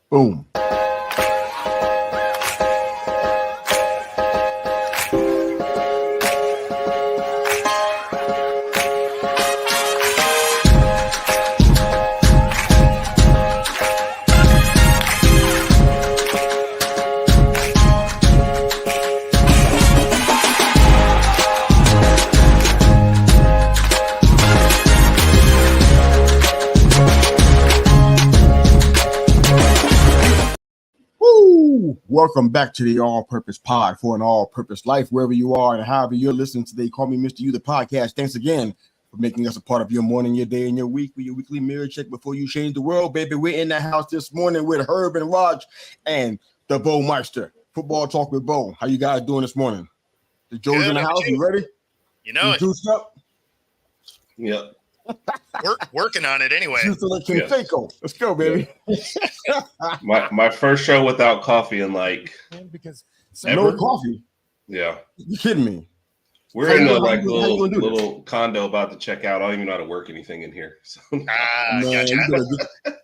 Boom. Welcome back to the All-Purpose Pod for an all-purpose life, wherever you are and however you're listening today. Call me Mr. You, the podcast. Thanks again for making us a part of your morning, your day, and your week with your weekly mirror check before you change the world, baby. We're in the house this morning with Herb and Raj and the Bo Meister. Football Talk with Bo. How you guys doing this morning? The Joe's in the house. You ready? You know it. Juiced up? Yep. Working on it anyway. Let's go, baby. my first show without coffee in because ever? No coffee. Yeah. You kidding me? We're in a little condo about to check out. I don't even know how to work anything in here. So. Man, gotcha. you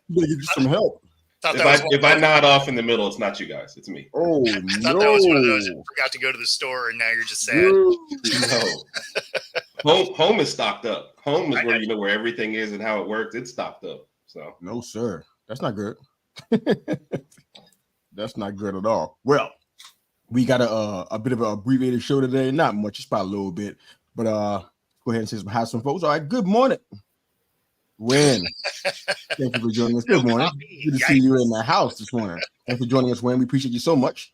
better get some help. If I nod off in the middle, it's not you guys. It's me. Oh, I thought that was one of those that forgot to go to the store and now you're just sad. No. Home is stocked up. Home is where you know where everything is and how it works. It's stocked up. So no, sir. That's not good. That's not good at all. Well, we got a bit of an abbreviated show today. Not much, just about a little bit. But go ahead and say have some folks. All right, good morning. Win. Thank you for joining us. Good morning. Good to see you in the house this morning. Thanks for joining us, Wayne. We appreciate you so much.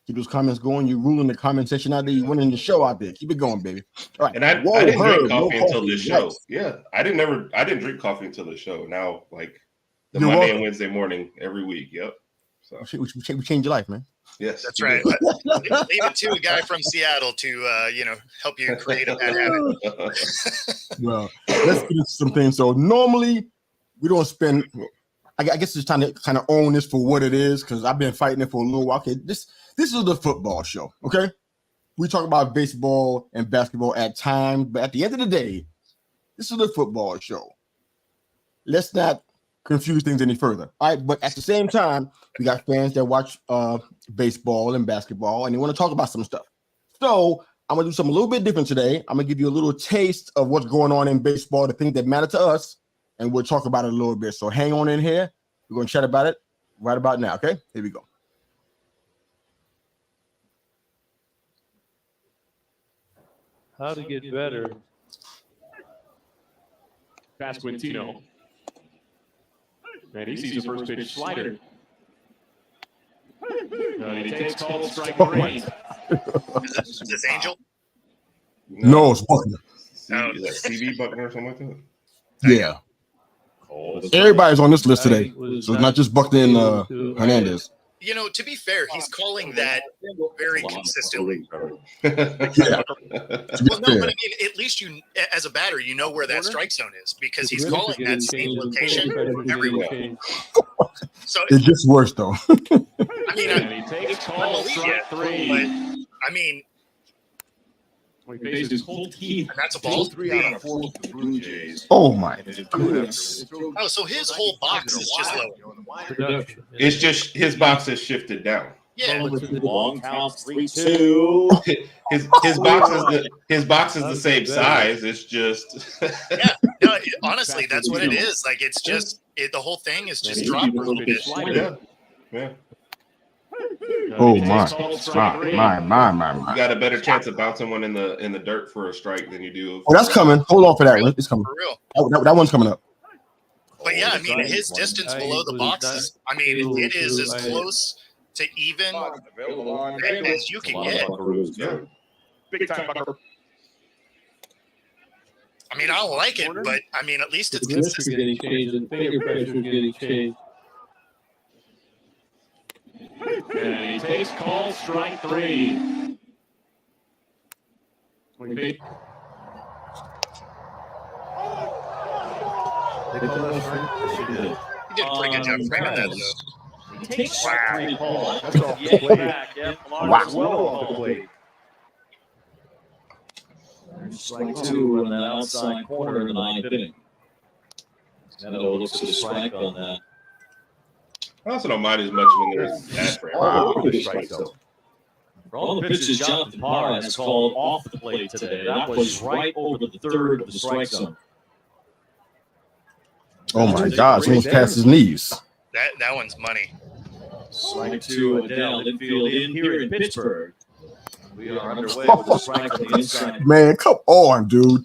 Keep those comments going. You're ruling the comment section out there. You're winning the show out there. Keep it going, baby. All right. And I didn't drink coffee until this show. Nice. Yeah. I didn't drink coffee until the show. Now, like the Monday and Wednesday morning every week. Yep. So we change your life, man. Yes. That's right. Leave it to a guy from Seattle to help you create a bad habit. Well, let's get into some things. So normally we don't spend I guess it's time to kind of own this for what it is, because I've been fighting it for a little while. Okay, this is the football show, okay? We talk about baseball and basketball at times, but at the end of the day, this is the football show. Let's not confuse things any further. All right, but at the same time, we got fans that watch baseball and basketball, and they want to talk about some stuff. So I'm going to do something a little bit different today. I'm going to give you a little taste of what's going on in baseball, the things that matter to us, and we'll talk about it a little bit. So hang on in here. We're going to chat about it right about now, okay? Here we go. How to get better. Pasquantino. And he sees the first pitch slider. And he takes called strike three. Is this Angel? No, it's Buckner. CV Buckner or something like that? Yeah. Everybody's on this list today. So it's not just Buckner and Hernandez. You know, to be fair, he's calling that very consistently. Yeah. Well, no, but I mean, at least you, as a batter, you know where that strike zone is because he's calling that same location everywhere. So it gets worse, though. I mean, I believe it, but I mean, and that's a ball. 3 out of 4 for the Blue Jays. Oh my goodness! Oh, so his whole box is just low. It's just his box has shifted down. Yeah, Long count 3-2. His box is the same size. It's just yeah. No, honestly, that's what it is. Like it's just the whole thing is just dropped a little bit. Yeah. Oh my! You got a better chance of bouncing one in the dirt for a strike than you do. Oh, that's coming. Hold on for that one. It's coming. For real. That one's coming up. But yeah, I mean, his distance below the boxes, I mean, it is as close to even as you can get. Big time Bucker. I mean, I don't like it, but I mean, at least it's The consistent. getting changed and finger pressure getting changed. And he takes call strike three. He did a pretty good job framing that, though. He takes strike 3 ball. That's off the plate. Wow. Well off the plate. Strike 2 on that outside corner in the 9th inning. Nendo looks to strike on that. I also don't mind as much when there's bad for For all the pitches Jonathan Parr has called off the plate today, that was right over the third of the strike zone. Oh my God! Someone's past his knees. That one's money. Strike to Adele, infield in here in Pittsburgh. We are underway with a strike on the inside. Man, come on, dude.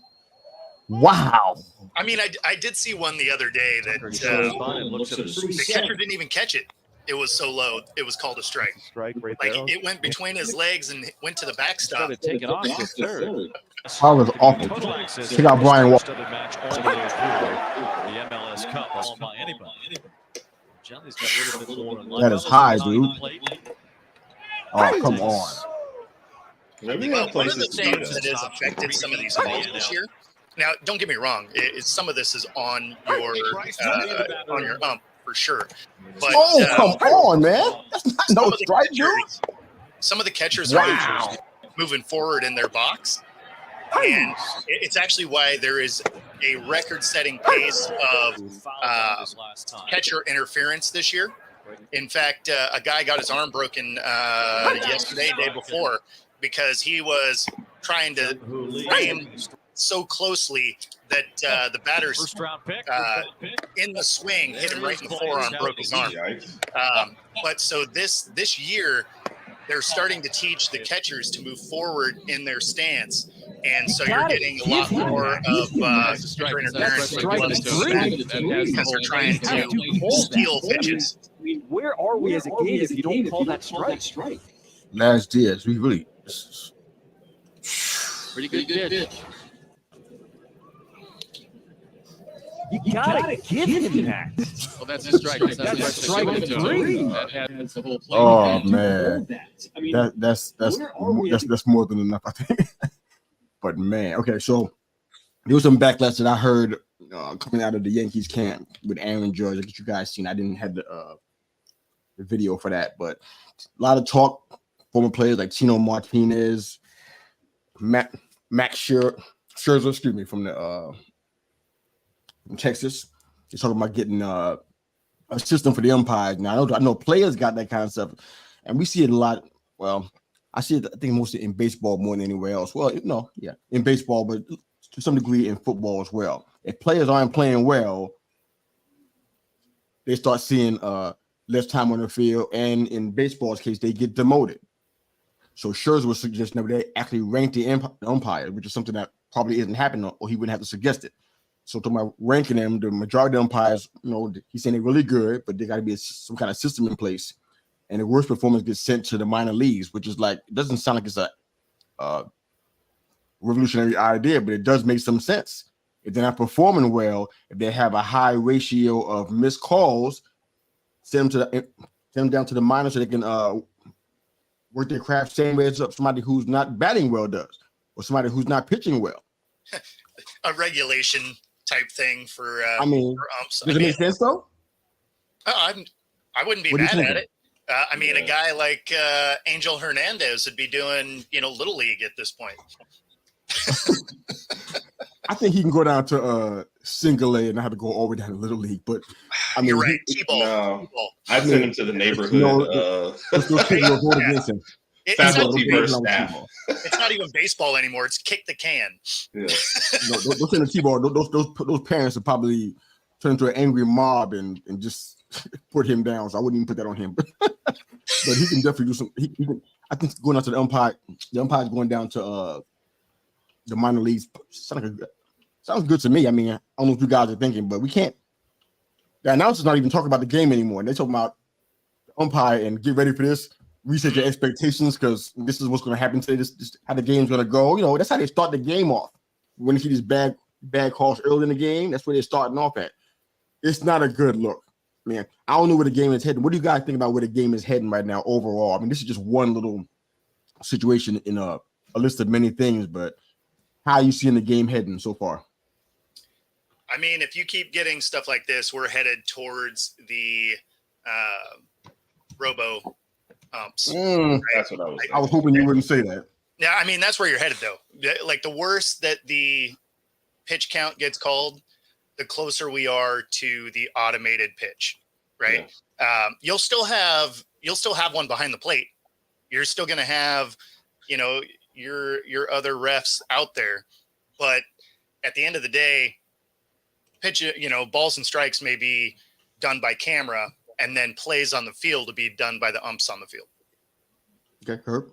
Wow. I mean, I did see one the other day that the catcher didn't even catch it. It was so low. It was called a strike. Strike right Like there. it went between his legs and went to the backstop. Take it off to third. I was awful. Check out Brian Walker. The MLS Cup. By anybody. That is high, dude. Oh, come on. One of the things that has affected some of these calls this year. Now, don't get me wrong. Some of this is on your ump for sure. But, come on, man. That's not no strike, dude. Some of the catchers are moving forward in their box. And it's actually why there is a record-setting pace of catcher interference this year. In fact, a guy got his arm broken yesterday, day before, because he was trying to aim so closely that the batter's in the swing hit him right in the forearm, broke his arm. But so this year, they're starting to teach the catchers to move forward in their stance. And so you're getting a lot more of interference because they're trying to steal pitches. I mean, where are we as a game if you don't call that strike? Last Diaz, we really Pretty good pitch. You gotta give him that. Well, that's a strike. That's strike three. Oh man, that's more than enough, I think. But man, okay, so there was some backlash that I heard coming out of the Yankees camp with Aaron Judge. I guess you guys seen. I didn't have the video for that, but a lot of talk. Former players like Tino Martinez, Max Scherzer, from the from Texas. He's talking about getting a system for the umpires. Now I know players got that kind of stuff, and we see it a lot. Well, I see it, I think, mostly in baseball more than anywhere else. Well, in baseball, but to some degree in football as well. If players aren't playing well, they start seeing less time on the field, and in baseball's case, they get demoted. So Scherzer was suggesting that they actually rank the umpires, which is something that probably isn't happening, or he wouldn't have to suggest it. So to my ranking them, the majority of the umpires, he's saying they're really good, but there got to be some kind of system in place. And the worst performance gets sent to the minor leagues, which is like, it doesn't sound like it's a revolutionary idea, but it does make some sense. If they're not performing well, if they have a high ratio of missed calls, send them down to the minors so they can work their craft same way as somebody who's not batting well does, or somebody who's not pitching well. A regulation type thing for for umps. Does it make sense though? I wouldn't be mad at it. A guy like Angel Hernandez would be doing, Little League at this point. I think he can go down to single A and not have to go all the way down to Little League. But you're right. T-ball. No, I'd send him to the neighborhood. It's not even baseball anymore. It's kick the can. Yeah. Don't send the T-ball. Those parents would probably turn into an angry mob and just put him down. So I wouldn't even put that on him. But he can definitely do some. He can. I think going out to the umpire's going down to the minor leagues. Sounds good to me. I mean, I don't know what you guys are thinking, but we can't. The announcer's not even talking about the game anymore. They're talking about the umpire and get ready for this. Reset your expectations because this is what's going to happen today. This how the game's going to go. That's how they start the game off. When you see these bad calls early in the game, that's where they're starting off at. It's not a good look, man. I don't know where the game is heading. What do you guys think about where the game is heading right now overall? I mean, this is just one little situation in a list of many things, but how are you seeing the game heading so far? I mean, if you keep getting stuff like this, we're headed towards the robo umps. Right? That's what I was hoping you wouldn't say that. Yeah, I mean, that's where you're headed, though. Like, the worse that the pitch count gets called, the closer we are to the automated pitch, right? You'll still have one behind the plate. You're still going to have, your other refs out there, but at the end of the day, balls and strikes may be done by camera, and then plays on the field to be done by the umps on the field. Okay, Herb.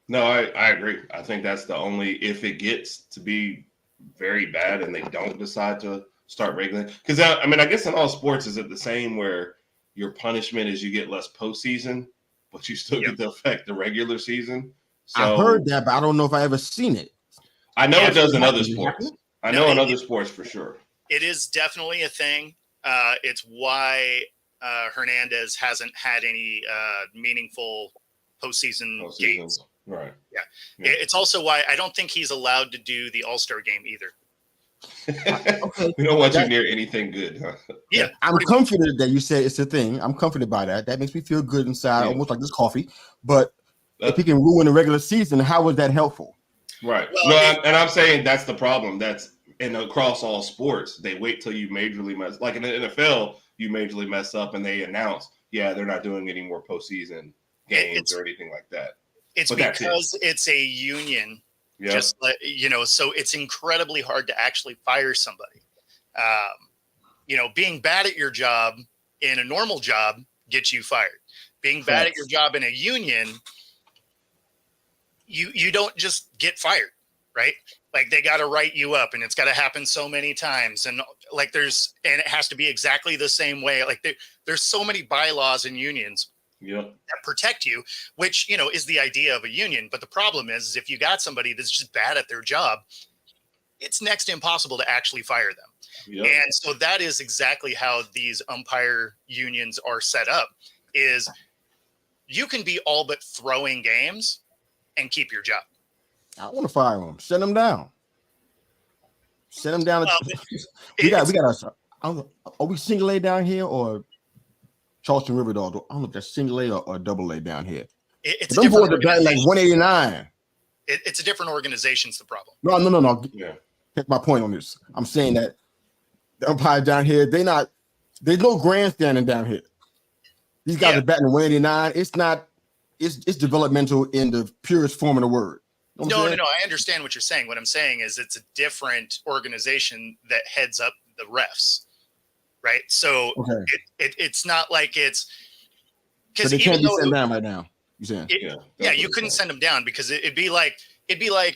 No, I agree. I think that's the only, if it gets to be very bad and they don't decide to start regulating. Because, I guess in all sports, is it the same where your punishment is you get less postseason, but you still get to affect the regular season? So, I heard that, but I don't know if I ever seen it. I know it does in other sports. I know in other sports for sure. It is definitely a thing. It's why Hernandez hasn't had any meaningful postseason games. Right. Yeah. It's also why I don't think he's allowed to do the All-Star game either. Okay. We don't want you near anything good. Huh? Yeah. I'm comforted that you said it's a thing. I'm comforted by that. That makes me feel good inside, almost like this coffee. But if he can ruin the regular season, how is that helpful? Right. Well, I'm saying that's the problem. That's across all sports. They wait till you majorly mess. Like in the NFL, you majorly mess up and they announce, they're not doing any more postseason games or anything like that. It's because it's a union, just like, so it's incredibly hard to actually fire somebody. Being bad at your job in a normal job gets you fired. Being bad at your job in a union, you don't just get fired, right? Like they got to write you up and it's got to happen so many times. And like and it has to be exactly the same way. Like there's so many bylaws in unions that protect you, which, is the idea of a union. But the problem is if you got somebody that's just bad at their job, it's next to impossible to actually fire them. And so that is exactly how these umpire unions are set up, is you can be all but throwing games and keep your job. I want to fire him. Send him down. Send him down. We got are we single A down here or Charleston River Dog? I don't know if that's single A or double A down here. It's a different like 189. It's a different organization's the problem. No. Yeah. Take my point on this. I'm saying that the umpires down here, there's no grandstanding down here. These guys are batting 189. It's developmental in the purest form of the word. No. I understand what you're saying. What I'm saying is it's a different organization that heads up the refs, right? So it's not like it's because they can't be sent down right now. You saying? You couldn't send them down because it'd be like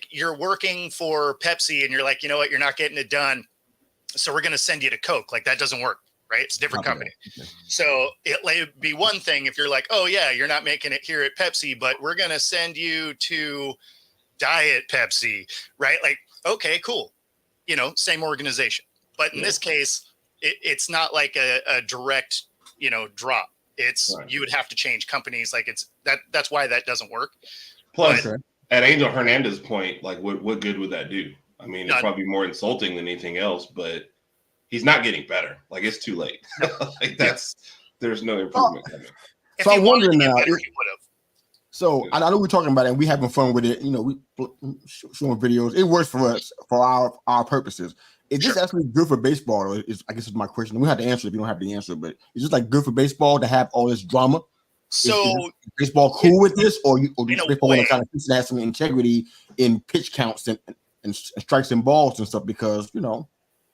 you're working for Pepsi and you're like, you know what, you're not getting it done, so we're going to send you to Coke. Like that doesn't work. Right? It's a different company. Okay. So it would be one thing if you're like, oh yeah, you're not making it here at Pepsi, but we're going to send you to Diet Pepsi, right? Like, okay, cool. Same organization. But in this case, it's not like a direct, drop. It's you would have to change companies. Like that's why that doesn't work. Plus, at Angel Hernandez's point, like what good would that do? I mean, it's probably more insulting than anything else, but he's not getting better. Like it's too late. There's no improvement coming. So I'm wondering now. So I know we're talking about it and we're having fun with it. We showing videos. It works for us for our purposes. Is this actually good for baseball? Or I guess is my question. We have to answer if you don't have the answer. But is this like good for baseball to have all this drama? So is baseball cool with this, or do baseball want to kind of have some integrity in pitch counts and strikes and balls and stuff? Because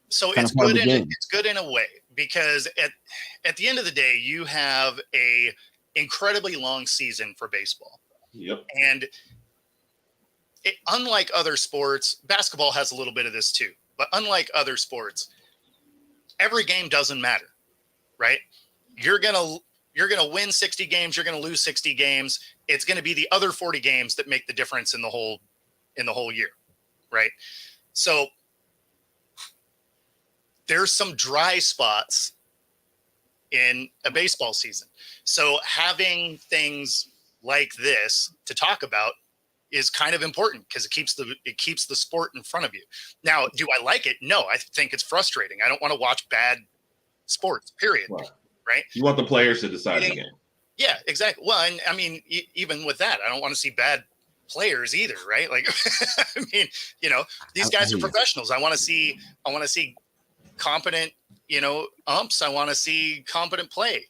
So it's good. It's good in a way because at the end of the day, you have a incredibly long season for baseball. Yep. And unlike other sports, basketball has a little bit of this too. But unlike other sports, every game doesn't matter, right? You're gonna win 60 games. You're gonna lose 60 games. It's gonna be the other 40 games that make the difference in the whole year, right? So there's some dry spots in a baseball season. So having things like this to talk about is kind of important because it keeps the sport in front of you. Now, do I like it? No, I think it's frustrating. I don't want to watch bad sports, period. Right? You want the players to decide the game. Yeah, exactly. Well, and I mean, even with that, I don't want to see bad players either, right? Like, I mean, these guys are professionals. I want to see competent, umps. I want to see competent play,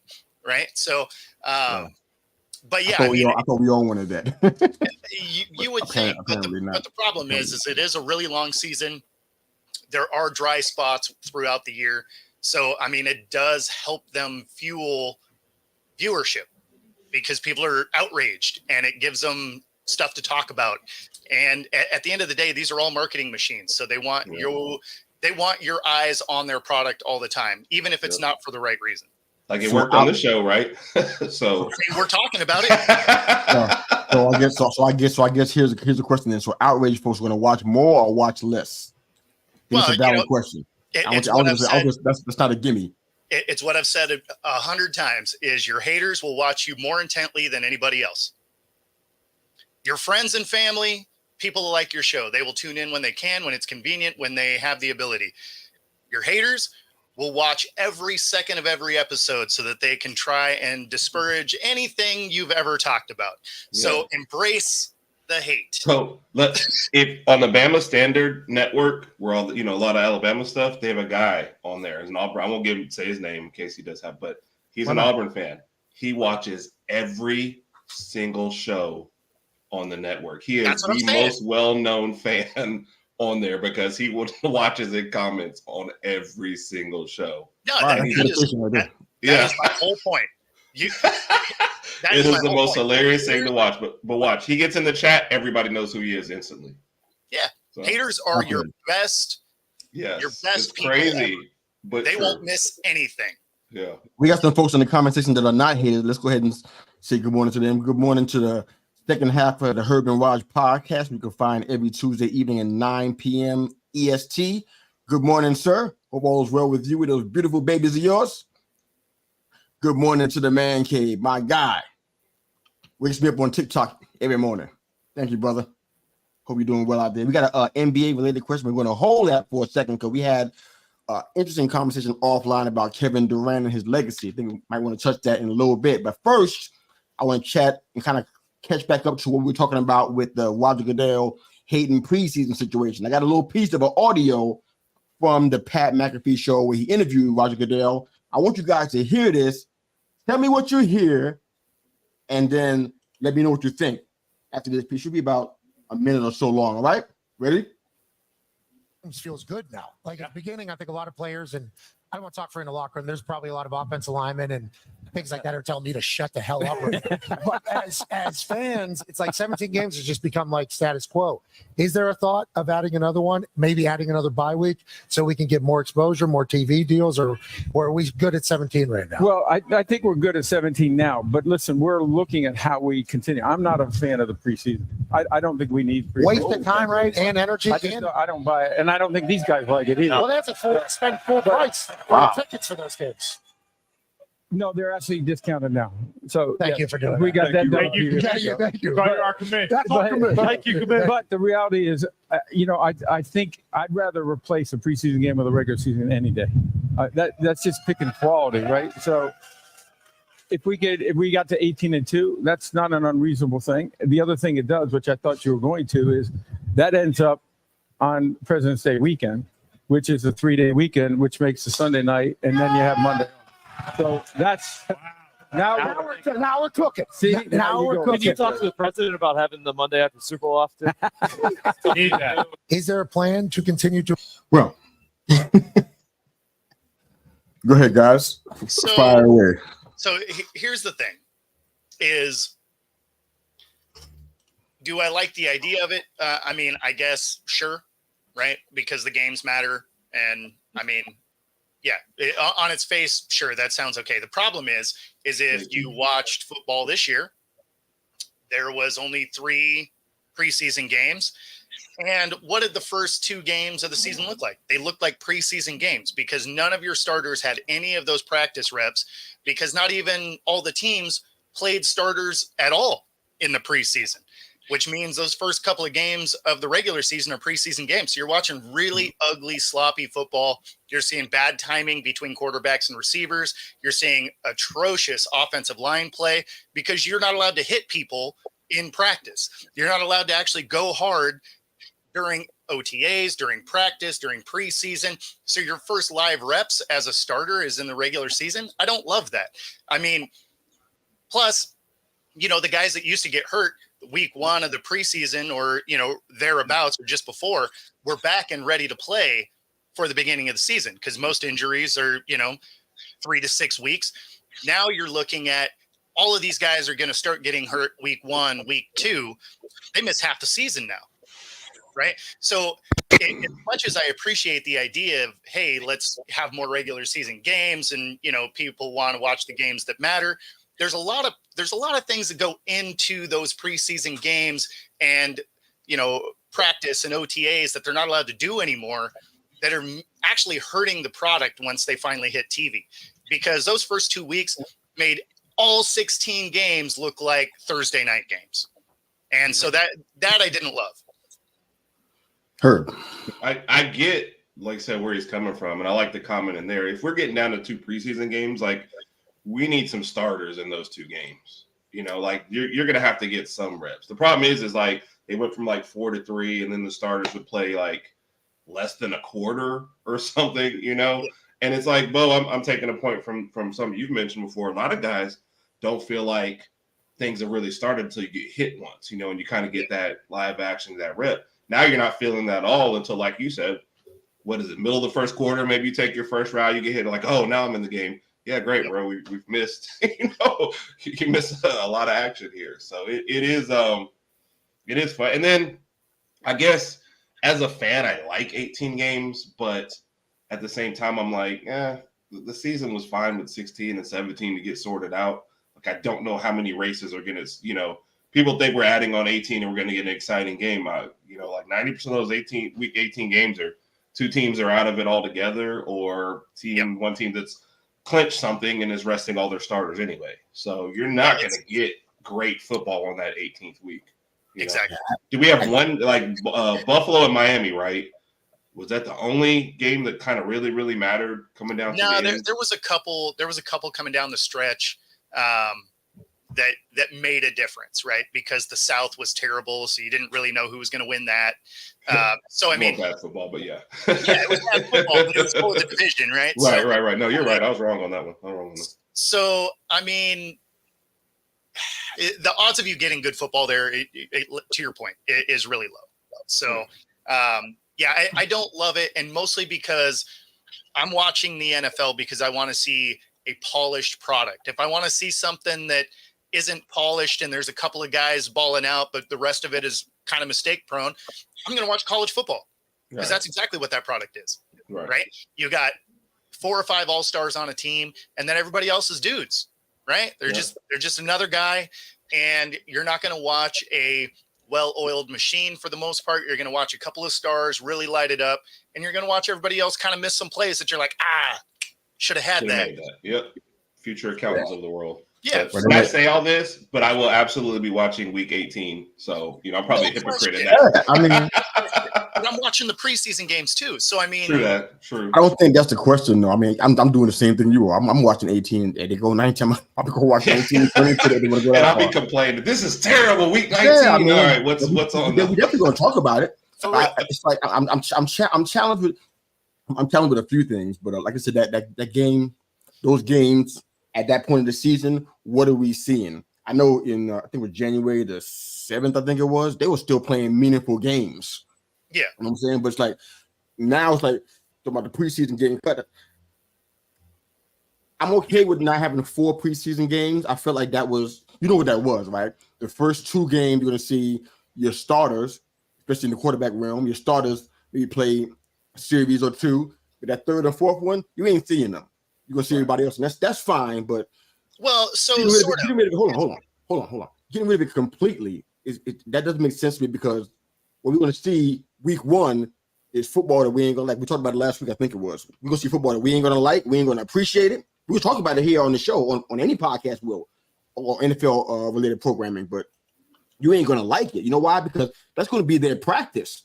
right? So, but yeah, I thought we all wanted that. you would think, but the problem is it is a really long season. There are dry spots throughout the year. So, I mean, it does help them fuel viewership because people are outraged and it gives them stuff to talk about. And at the end of the day, these are all marketing machines. So they want your eyes on their product all the time, even if it's not for the right reason. Like it worked on the show, right? So I mean, we're talking about it. So I guess here's a question then. So outraged folks are going to watch more or watch less? It's a valid question. That's not a gimme. It's what I've said 100 times is your haters will watch you more intently than anybody else. Your friends and family, people who like your show, they will tune in when they can, when it's convenient, when they have the ability. Your haters will watch every second of every episode so that they can try and disparage anything you've ever talked about. Yeah. So embrace the hate. So if on the Bama Standard Network, where all a lot of Alabama stuff, they have a guy on there. As an Auburn, I won't say his name in case he does have, but he's an Auburn fan. He watches every single show on the network. He is the most well-known fan on there because he watches and comments on every single show. No, that is my whole point. It is the most hilarious thing to watch. But watch, he gets in the chat, everybody knows who he is instantly. Yeah, so, haters are your best. Yes, your best. It's crazy, ever. But they won't miss anything. Yeah, we got some folks in the comment section that are not haters. Let's go ahead and say good morning to them. Good morning to the second half of the Herb and Raj podcast. We can find every Tuesday evening at 9 p.m. EST. Good morning, sir. Hope all is well with you with those beautiful babies of yours. Good morning to the man cave, my guy. Wakes me up on TikTok every morning. Thank you, brother. Hope you're doing well out there. We got an NBA-related question. We're going to hold that for a second because we had an interesting conversation offline about Kevin Durant and his legacy. I think we might want to touch that in a little bit. But first, I want to chat and kind of catch back up to what we were talking about with the Roger Goodell Hayden preseason situation. I got a little piece of an audio from the Pat McAfee show where he interviewed Roger Goodell. I want you guys to hear this. Tell me what you hear, and then let me know what you think. After this piece, should be about a minute or so long. All right? Ready? Feels good now. Like at the beginning, I think a lot of players, and I don't want to talk for in the locker room, there's probably a lot of offensive linemen and things like that are telling me to shut the hell up. But as fans, it's like 17 games has just become like status quo. Is there a thought of adding another one, maybe adding another bye week so we can get more exposure, more TV deals, or are we good at 17 right now? Well, I think we're good at 17 now. But listen, we're looking at how we continue. I'm not a fan of the preseason. I don't think we need preseason. Waste of time, right? And energy. I don't buy it. And I don't think these guys like it either. Well, they have to spend full price Wow. for tickets for those kids. No, they're actually discounted now. So thank you for doing we got that done. Thank you. Thank you. That's our commitment. Thank you, commitment. But the reality is, I think I'd rather replace a preseason game with a regular season any day. That's just picking quality, right? So if we got to 18-2, that's not an unreasonable thing. The other thing it does, which I thought you were going to, is that ends up on President's Day weekend, which is a 3-day weekend, which makes a Sunday night, and then you have Monday. So that's now we're cooking. See, now we're cooking. Can you talk to the president about having the Monday after Super Bowl off too? Need that. Is there a plan to continue to? Well, go ahead, guys. Fire away. So here's the thing: is do I like the idea of it? I mean, I guess sure, right? Because the games matter, and I mean. Yeah, on its face, sure, that sounds okay. The problem is if you watched football this year, there was only 3 preseason games. And what did the first 2 games of the season look like? They looked like preseason games because none of your starters had any of those practice reps because not even all the teams played starters at all in the preseason, which means those first couple of games of the regular season are preseason games. So you're watching really ugly, sloppy football. You're seeing bad timing between quarterbacks and receivers. You're seeing atrocious offensive line play because you're not allowed to hit people in practice. You're not allowed to actually go hard during OTAs, during practice, during preseason. So your first live reps as a starter is in the regular season. I don't love that. I mean, plus, the guys that used to get hurt week 1 of the preseason or, thereabouts or just before, were back and ready to play for the beginning of the season because most injuries are, 3 to 6 weeks. Now you're looking at all of these guys are going to start getting hurt week 1, week 2. They miss half the season now. Right. So as much as I appreciate the idea of, hey, let's have more regular season games and, people want to watch the games that matter. There's a lot of things that go into those preseason games and, practice and OTAs that they're not allowed to do anymore that are actually hurting the product once they finally hit TV, because those first 2 weeks made all 16 games look like Thursday night games. And so that I didn't love. Heard. I get, like I said, where he's coming from, and I like the comment in there. If we're getting down to 2 preseason games, like we need some starters in those 2 games. Like you're gonna have to get some reps. The problem is like they went from like 4 to 3, and then the starters would play like less than a quarter or something, And it's like, Bo, I'm taking a point from something you've mentioned before. A lot of guys don't feel like things have really started until you get hit once, and you kind of get that live action, that rep. Now you're not feeling that all until, like you said, what is it, middle of the first quarter? Maybe you take your first round, you get hit, like, oh, now I'm in the game. Yeah, great, bro. We've missed, you miss a lot of action here. So it is fun. And then I guess as a fan, I like 18 games, but at the same time, I'm like, the season was fine with 16 and 17 to get sorted out. Like, I don't know how many races are going to, people think we're adding on 18 and we're going to get an exciting game. Like 90% of those week 18 games are 2 teams are out of it altogether, or one team that's clinched something and is resting all their starters anyway. So you're not going to get great football on that 18th week. Exactly. Do we have one like Buffalo and Miami, right? Was that the only game that kind of really, really mattered coming down? No, there was a couple. There was a couple coming down the stretch. That made a difference, right? Because the South was terrible, so you didn't really know who was going to win that. So I mean, bad football, but yeah, it was bad football, but it was for the division, right? Right. No, you're right. I was wrong on that one. So I mean, the odds of you getting good football there, to your point, is really low. So I don't love it, and mostly because I'm watching the NFL because I want to see a polished product. If I want to see something that isn't polished and there's a couple of guys balling out, but the rest of it is kind of mistake prone, I'm going to watch college football because that's exactly what that product is. Right. You got 4 or 5 all-stars on a team, and then everybody else is dudes, right? They're just another guy, and you're not going to watch a well-oiled machine for the most part. You're going to watch a couple of stars really light it up, and you're going to watch everybody else kind of miss some plays that you're like, should have had that. Yep. Future accountants of the world. Yeah. So, I say all this, but I will absolutely be watching week 18. So, I'm probably a hypocrite in that. I mean, but I'm watching the preseason games too. So, I mean, True. I don't think that's the question, though. I mean, I'm doing the same thing you are. I'm watching 18. And they go 19. I'll go watch 18. And I'll be complaining. This is terrible. Week 19. Yeah, I mean, all right, what's on? We definitely going to talk about it. It's like I'm challenged with. I'm challenged with a few things, but like I said, that game, those games at that point of the season, what are we seeing? I know in I think it was January the 7th, I think it was, they were still playing meaningful games. Yeah, you know what I'm saying, but it's like now it's like talking about the preseason getting cut. I'm okay with not having 4 preseason games. I felt like that was, what that was, right? The first 2 games you're going to see your starters, especially in the quarterback realm, your starters maybe play series or 2, but that 3rd or 4th one, you ain't seeing them. You're gonna see everybody else, and that's fine. But getting rid of it, hold on. Getting rid of it completely that doesn't make sense to me, because what we're gonna see week 1 is football that we ain't gonna like. We talked about it last week, I think it was. We're gonna see football that we ain't gonna like, we ain't gonna appreciate it. We'll talk about it here on the show, on any podcast or NFL related programming, but you ain't gonna like it. You know why? Because that's gonna be their practice.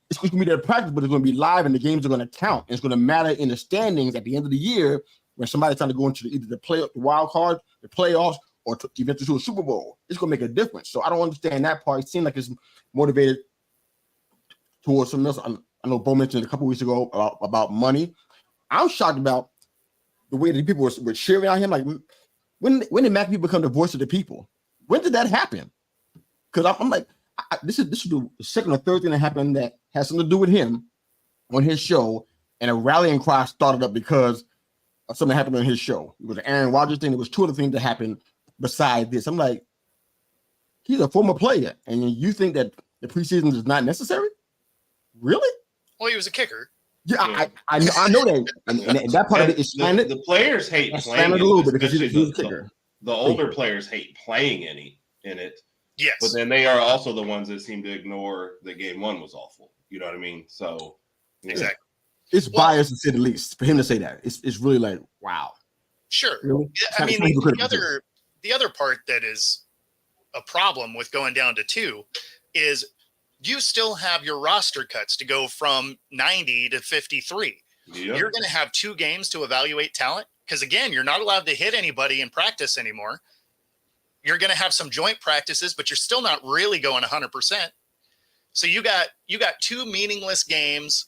It's going to be their practice, but it's going to be live, and the games are going to count. And it's going to matter in the standings at the end of the year when somebody's trying to go into either the wild card, the playoffs, or to eventually to a Super Bowl. It's going to make a difference. So I don't understand that part. It seems like it's motivated towards something else. I know Bo mentioned a couple weeks ago about money. I'm shocked about the way that people were cheering on him. Like, when did McAfee become the voice of the people? When did that happen? Because I'm like, this is the second or third thing that happened that has something to do with him on his show, and a rallying cry started up because of something that happened on his show. It was an Aaron Rodgers thing. There was two other things that happened besides this. I'm like, he's a former player, and you think that the preseason is not necessary? Really? Well, he was a kicker. Yeah. I know that, and that part of it is slanted. The players hate playing a little bit because he's a kicker. The older players hate playing in it. Yes. But then they are also the ones that seem to ignore that game one was awful. You know what I mean? So exactly. It's biased to say the least for him to say that. It's really like, wow. Sure. Really? I mean, the other part that is a problem with going down to 2 is you still have your roster cuts to go from 90 to 53. Yep. You're going to have 2 games to evaluate talent because, again, you're not allowed to hit anybody in practice anymore. You're going to have some joint practices, but you're still not really going 100%. So you got 2 meaningless games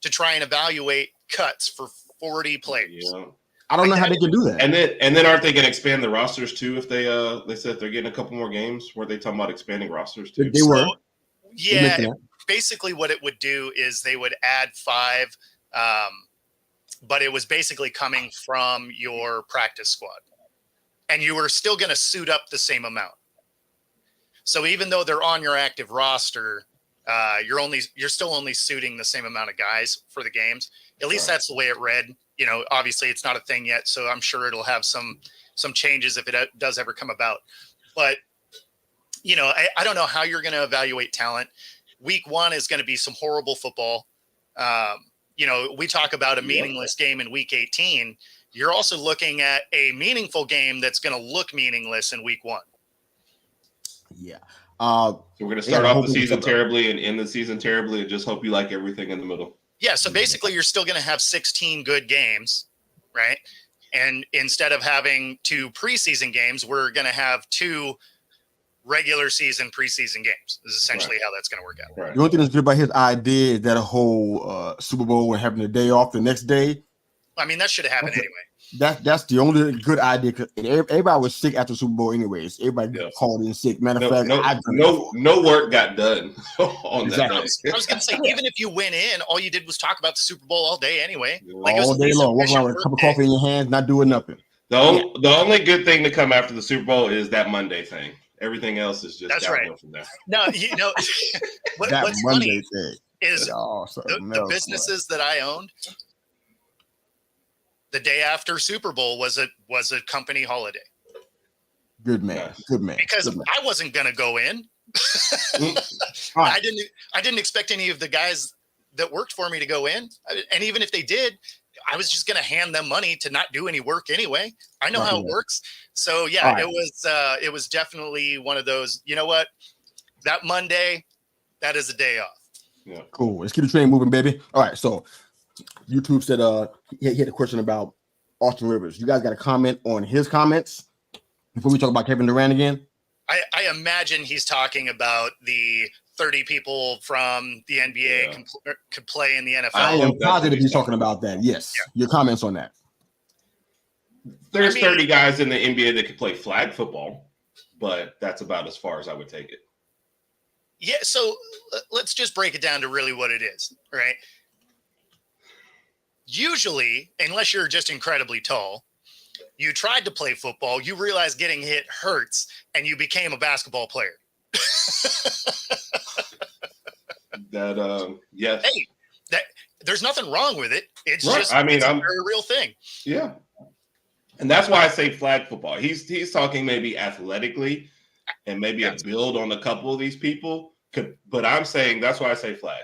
to try and evaluate cuts for 40 players. Yeah. I don't know how they can do that. And then aren't they going to expand the rosters too? If they said they're getting a couple more games, were they talking about expanding rosters too? They were. Yeah. Basically, what it would do is they would add 5, but it was basically coming from your practice squad, and you were still going to suit up the same amount. So even though they're on your active roster, you're still only suiting the same amount of guys for the games. At least that's the way it read. You know, obviously it's not a thing yet, so I'm sure it'll have some changes if it does ever come about. But, you know, I don't know how you're going to evaluate talent. Week 1 is going to be some horrible football. You know, we talk about a meaningless game in week 18. You're also looking at a meaningful game that's going to look meaningless in week 1. Yeah. So we're going to start off the season terribly and end the season terribly and just hope you like everything in the middle. Yeah, so basically you're still going to have 16 good games, right? And instead of having 2 preseason games, we're going to have 2 regular season preseason games. This is essentially how that's going to work out. Right. The only thing that's good about his idea is that whole Super Bowl and having the day off the next day. I mean, that should have happened anyway. That's the only good idea. Cause everybody was sick after Super Bowl anyways. Everybody called in sick. Matter of fact, no work got done on that day. I was going to say, even if you went in, all you did was talk about the Super Bowl all day anyway. Like all day long, walking around with a cup of coffee in your hands, not doing nothing. The only good thing to come after the Super Bowl is that Monday thing. Everything else is just downhill from there. No, you know, what's funny is the businesses that I owned, the day after Super Bowl was a company holiday. Good man. Because I wasn't going to go in. I didn't expect any of the guys that worked for me to go in. And even if they did, I was just going to hand them money to not do any work anyway. I know how it works. So yeah, it was definitely one of those, you know what, that Monday, that is a day off. Yeah. Cool. Let's keep the train moving, baby. All right. So YouTube said he had a question about Austin Rivers. You guys got a comment on his comments before we talk about Kevin Durant again? I imagine he's talking about the 30 people from the NBA could play in the NFL. I am positive he's talking about that. Yes. Yeah. Your comments on that? There's 30 guys in the NBA that could play flag football, but that's about as far as I would take it. Yeah, so let's just break it down to really what it is, right? Usually, unless you're just incredibly tall, you tried to play football, you realize getting hit hurts, and you became a basketball player. Yes. Hey, there's nothing wrong with it. It's just it's a very real thing. Yeah. And that's why I say flag football. He's talking maybe athletically and maybe a build on a couple of these people. But I'm saying that's why I say flag.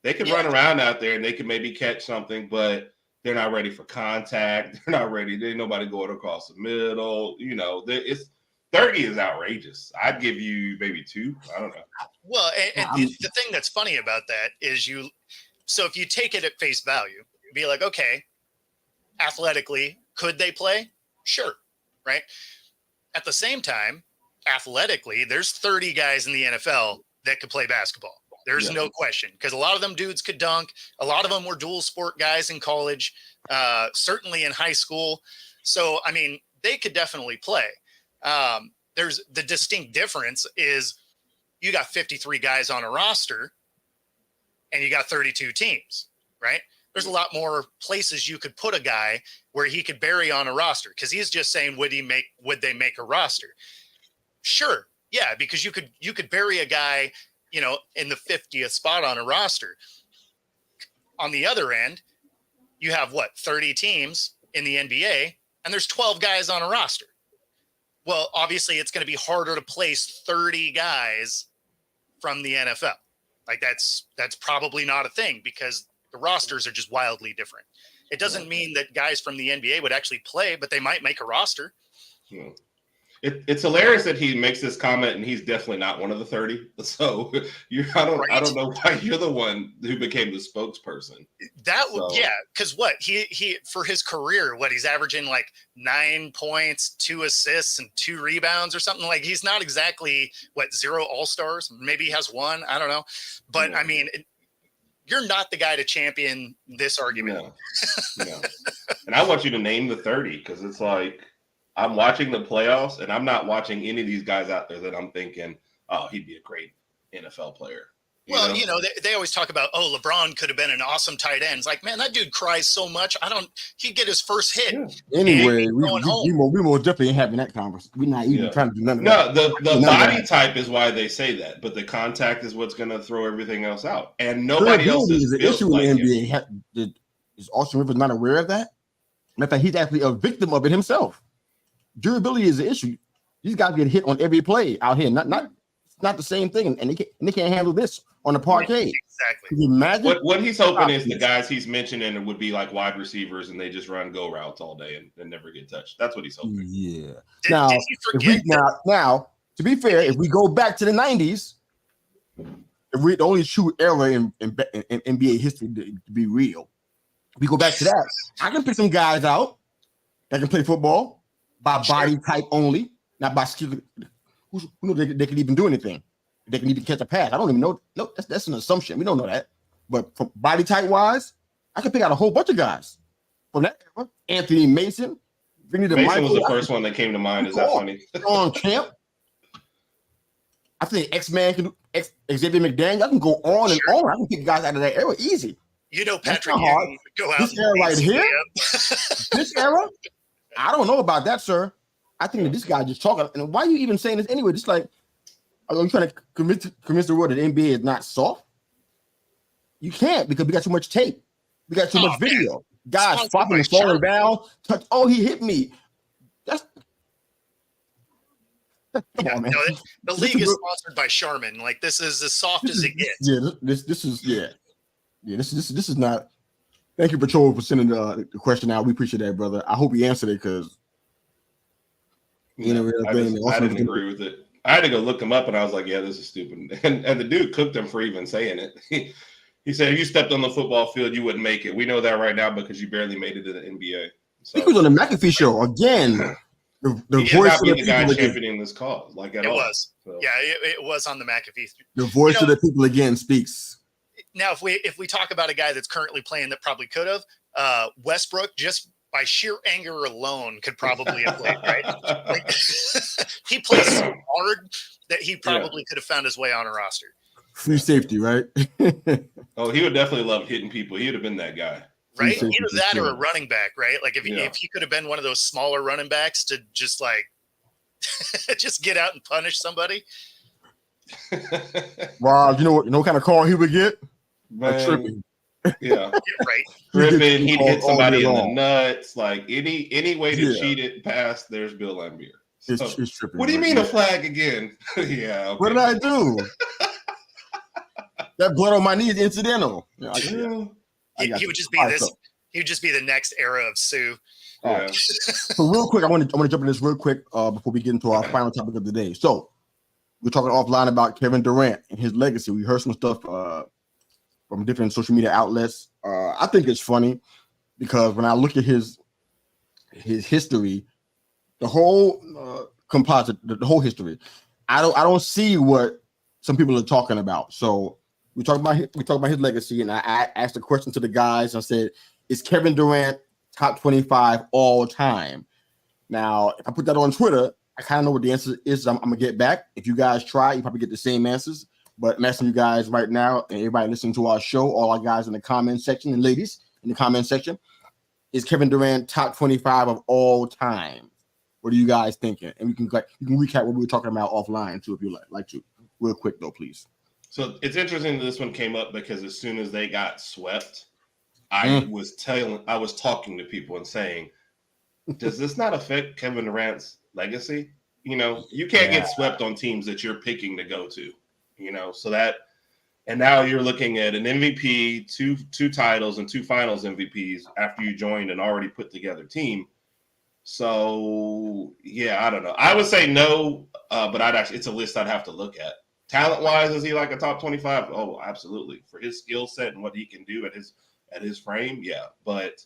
They could run around out there and they could maybe catch something, but they're not ready for contact. They're not ready. There's nobody going across the middle. You know, 30 is outrageous. I'd give you maybe 2. I don't know. Well, and the thing that's funny about that is so if you take it at face value, be like, okay, athletically, could they play? Sure. Right. At the same time, athletically, there's 30 guys in the NFL that could play basketball. There's no question, because a lot of them dudes could dunk. A lot of them were dual sport guys in college, certainly in high school. So, I mean, they could definitely play. There's the distinct difference is you got 53 guys on a roster and you got 32 teams, right? There's a lot more places you could put a guy where he could bury on a roster, because he's just saying, would they make a roster? Sure. Yeah. Because you could bury a guy, in the 50th spot on a roster. On the other end, you have 30 teams in the NBA, and there's 12 guys on a roster. Well, obviously it's going to be harder to place 30 guys from the NFL. Like that's probably not a thing, because the rosters are just wildly different. It doesn't mean that guys from the NBA would actually play, but they might make a roster. Yeah. It's hilarious that he makes this comment, and he's definitely not one of the 30. So I don't know why you're the one who became the spokesperson. Because he for his career, he's averaging like 9 points, 2 assists, and 2 rebounds or something. Like, he's not exactly 0 All-Stars. Maybe he has 1. I don't know, but yeah. I mean, you're not the guy to champion this argument. No. And I want you to name the 30, because it's like, I'm watching the playoffs, and I'm not watching any of these guys out there that I'm thinking, oh, he'd be a great NFL player. They always talk about, LeBron could have been an awesome tight end. It's like, man, that dude cries so much. He'd get his first hit. Yeah. Anyway, we most definitely ain't having that conversation. We're not even trying to do nothing. No, the body type is why they say that, but the contact is what's going to throw everything else out. And nobody else is an issue in the NBA. Is Austin Rivers not aware of that? In fact, he's actually a victim of it himself. Durability is an issue. These guys get hit on every play out here. Not the same thing, and they can't handle this on the parquet. Exactly. Can you imagine? What he's hoping is the guys he's mentioning would be like wide receivers, and they just run go routes all day and never get touched. That's what he's hoping. Yeah. Now, to be fair, if we go back to the 90s, the only true era in NBA history to be real, if we go back to that, I can pick some guys out that can play football by body type only, not by skill. Who knows they can even do anything? They can even catch a pass. I don't even know. No, that's an assumption. We don't know that. But from body type wise, I can pick out a whole bunch of guys from that era. Anthony Mason. Mason was the first one that came to mind. Is that funny? On Camp. I think X-Man can do Xavier McDaniel. I can go on and on. I can pick guys out of that era easy. Patrick, go out. This era right here, this era, I don't know about that, sir. I think that this guy just talking. And why are you even saying this anyway? Just like, are you trying to convince the world that the NBA is not soft? You can't, because we got too much tape. We got too much video. Man. Guys flopping and falling down. He hit me. Come on, man. The league is sponsored by Charmin. Like, this is as soft as it gets. Yeah, this is not. Thank you, Patrol, for sending the question out. We appreciate that, brother. I hope he answered it, because I didn't agree with it. I had to go look him up, and I was like, yeah, this is stupid. And the dude cooked him for even saying it. He said, if you stepped on the football field, you wouldn't make it. We know that right now because you barely made it to the NBA. So, he was on the McAfee show again. The voice of the guy championing this cause, like at all. Was. So. Yeah, it was on the McAfee. The voice of the people again speaks. Now, if we talk about a guy that's currently playing that probably could have, Westbrook, just by sheer anger alone, could probably have played, right? Like, he plays so hard that he probably could have found his way on a roster. Free safety, right? Oh, he would definitely love hitting people. He would have been that guy. Right? Either that or a running back, right? Like, if he could have been one of those smaller running backs to just like just get out and punish somebody. Wow, you know what kind of call he would get? Man. Tripping. Yeah. Right. Tripping, he'd hit somebody in the nuts. Like any way to cheat it past, there's Bill Laimbeer. So, it's tripping. What do you mean a flag again? Yeah. Okay. What did I do? That blood on my knee is incidental. He would just be this. He would just be the next era of Sue. Yeah. So real quick, I want to jump in this real quick before we get into our final topic of the day. So we're talking offline about Kevin Durant and his legacy. We heard some stuff from different social media outlets. I think it's funny because when I look at his history, the whole composite, the whole history, I don't see what some people are talking about. So we talk about his legacy, and I asked a question to the guys. I said, "Is Kevin Durant top 25 all time?" Now, if I put that on Twitter, I kind of know what the answer is. I'm gonna get back. If you guys try, you probably get the same answers. But I'm asking you guys right now, and everybody listening to our show, all our guys in the comment section and ladies in the comment section, is Kevin Durant top 25 of all time? What are you guys thinking? And you can recap what we were talking about offline too, if you like to. Real quick though, please. So it's interesting that this one came up because as soon as they got swept, I was talking to people and saying, does this not affect Kevin Durant's legacy? You know, you can't get swept on teams that you're picking to go to, you know, so that, and now you're looking at an MVP, two titles and 2 finals MVPs after you joined an already put together team. So yeah, I don't know. I would say no, but it's a list I'd have to look at. Talent wise, is he like a top 25? Oh, absolutely. For his skill set and what he can do at his frame, yeah. But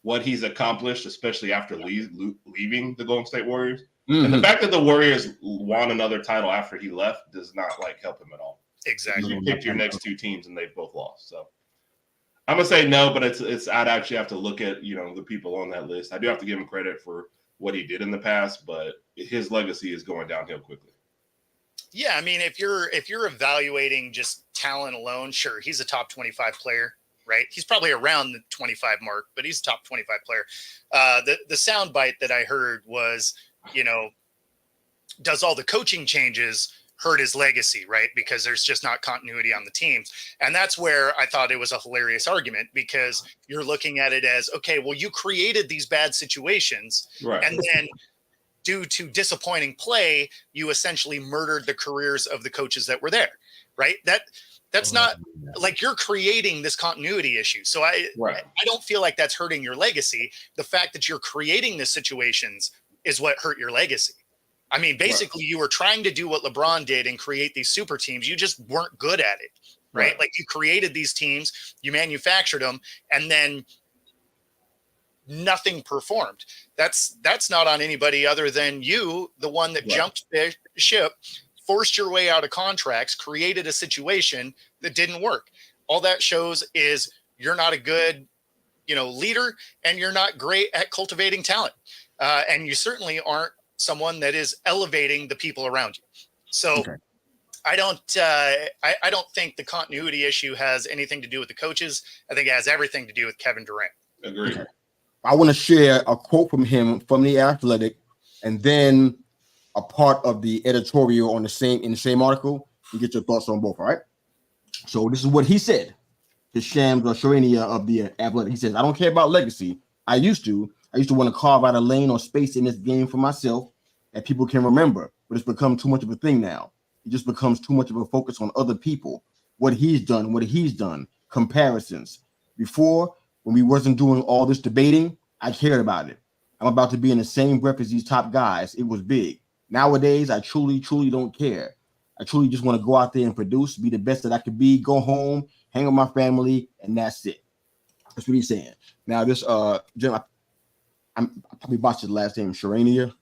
what he's accomplished, especially after leaving the Golden State Warriors, and the fact that the Warriors won another title after he left does not help him at all. Exactly. You picked your next 2 teams and they've both lost. So I'm gonna say no, but I'd actually have to look at the people on that list. I do have to give him credit for what he did in the past, but his legacy is going downhill quickly. Yeah, I mean, if you're evaluating just talent alone, sure, he's a top 25 player, right? He's probably around the 25 mark, but he's a top 25 player. The soundbite that I heard was, does all the coaching changes hurt his legacy, right? Because there's just not continuity on the teams. And that's where I thought it was a hilarious argument, because you're looking at it as, okay, well, you created these bad situations, right, and then due to disappointing play, you essentially murdered the careers of the coaches that were there, right? That's not like you're creating this continuity issue. So I don't feel like that's hurting your legacy. The fact that you're creating the situations is what hurt your legacy. I mean, basically, you were trying to do what LeBron did and create these super teams. You just weren't good at it, right? Like you created these teams, you manufactured them, and then nothing performed. That's not on anybody other than you, the one that jumped the ship, forced your way out of contracts, created a situation that didn't work. All that shows is you're not a good, leader, and you're not great at cultivating talent. And you certainly aren't someone that is elevating the people around you. So I don't think the continuity issue has anything to do with the coaches. I think it has everything to do with Kevin Durant. Agreed. Okay. I want to share a quote from him from The Athletic, and then a part of the editorial in the same article, and get your thoughts on both. All right. So this is what he said. The Shams or Sharania of The Athletic. He says, "I don't care about legacy. I used to want to carve out a lane or space in this game for myself that people can remember, but it's become too much of a thing now. It just becomes too much of a focus on other people, what he's done, comparisons. Before, when we wasn't doing all this debating, I cared about it. I'm about to be in the same breath as these top guys. It was big. Nowadays, I truly, truly don't care. I truly just want to go out there and produce, be the best that I could be, go home, hang with my family, and that's it." That's what he's saying. Now, this Jim, I probably botched his last name, Sharania.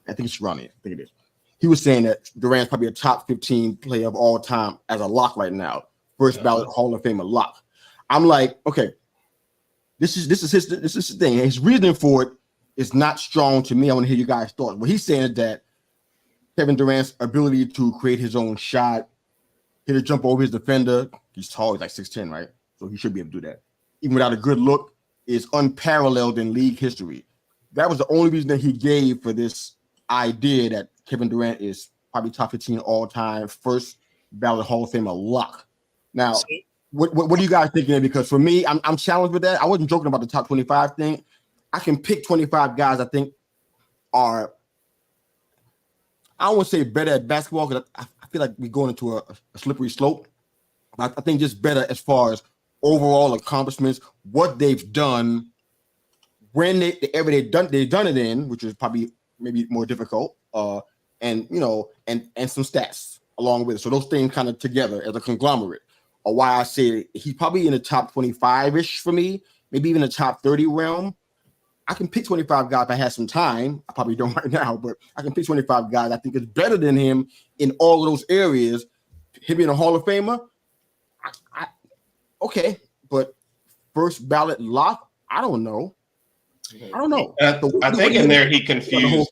I think it's Sharania. I think it is. He was saying that Durant's probably a top 15 player of all time as a lock right now. First ballot Hall of Famer lock. I'm like, okay, this is his thing. His reasoning for it is not strong to me. I want to hear you guys' thoughts. What he's saying is that Kevin Durant's ability to create his own shot, hit a jump over his defender. He's tall, he's like 6'10", right? So he should be able to do that. Even without a good look, is unparalleled in league history. That was the only reason that he gave for this idea that Kevin Durant is probably top 15 all-time, first ballot Hall of Famer lock. Now, what are you guys thinking? Because for me, I'm challenged with that. I wasn't joking about the top 25 thing. I can pick 25 guys I think are, I don't want to say better at basketball, because I feel like we're going into a slippery slope. But I think just better as far as overall accomplishments, what they've done, when they've done it in, which is probably maybe more difficult, and some stats along with it. So those things kind of together as a conglomerate are why I say he's probably in the top 25-ish for me, maybe even the top 30 realm. I can pick 25 guys if I had some time. I probably don't right now, but I can pick 25 guys I think is better than him in all of those areas. Him being a Hall of Famer, Okay, but first ballot lock, I don't know. I think in there he confused